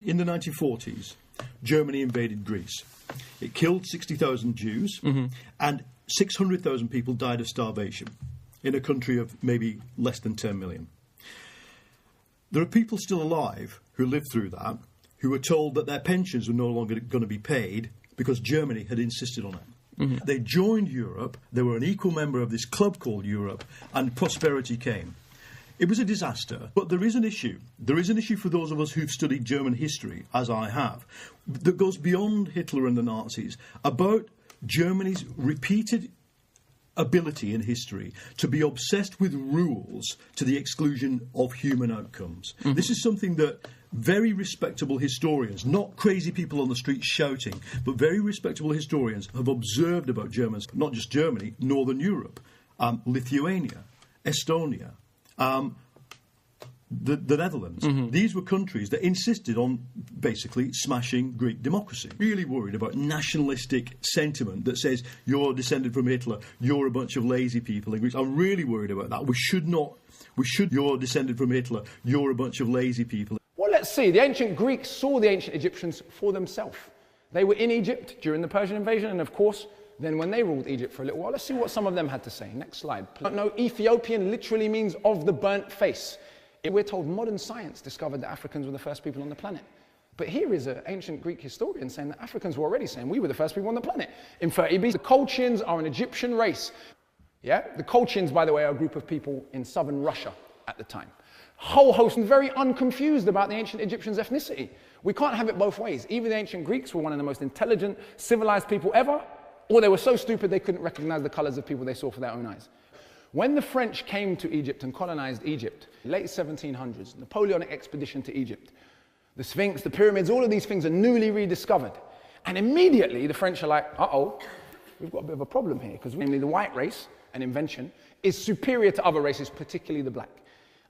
In the 1940s, Germany invaded Greece. It killed 60,000 Jews, and 600,000 people died of starvation in a country of maybe less than 10 million. There are people still alive who lived through that, who were told that their pensions were no longer going to be paid because Germany had insisted on it. They joined Europe, they were an equal member of this club called Europe, and prosperity came. It was a disaster, but there is an issue. There is an issue for those of us who've studied German history, as I have, that goes beyond Hitler and the Nazis, about Germany's repeated ability in history to be obsessed with rules to the exclusion of human outcomes. This is something that very respectable historians, not crazy people on the street shouting, but very respectable historians have observed about Germans, not just Germany, Northern Europe, Lithuania, Estonia, the Netherlands. These were countries that insisted on basically smashing Greek democracy. Really worried about nationalistic sentiment that says you're descended from Hitler, you're a bunch of lazy people in Greece. I'm really worried about that. You're descended from Hitler, you're a bunch of lazy people. Well, let's see. The ancient Greeks saw the ancient Egyptians for themselves. They were in Egypt during the Persian invasion, and of course, then when they ruled Egypt for a little while. Let's see what some of them had to say. Next slide. No, Ethiopian literally means of the burnt face. We're told modern science discovered that Africans were the first people on the planet. But here is an ancient Greek historian saying that Africans were already saying we were the first people on the planet. In 30 BC, the Colchians are an Egyptian race. Yeah? The Colchians, by the way, are a group of people in southern Russia at the time. Whole host, and very unconfused about the ancient Egyptians' ethnicity. We can't have it both ways. Either the ancient Greeks were one of the most intelligent, civilized people ever, or they were so stupid they couldn't recognize the colors of people they saw for their own eyes. When the French came to Egypt and colonized Egypt, late 1700s, Napoleonic expedition to Egypt, the Sphinx, the pyramids, all of these things are newly rediscovered. And immediately the French are like, uh-oh, we've got a bit of a problem here, because namely the white race, an invention, is superior to other races, particularly the black.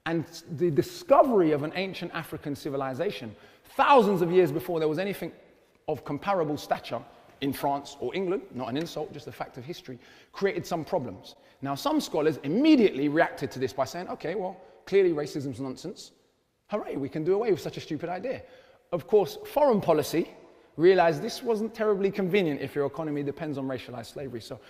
And the discovery of an ancient African civilization, thousands of years before there was anything of comparable stature in France or England, not an insult, just a fact of history, created some problems. Now, some scholars immediately reacted to this by saying, okay, well, clearly racism's nonsense. Hooray, we can do away with such a stupid idea. Of course, foreign policy realized this wasn't terribly convenient if your economy depends on racialized slavery. So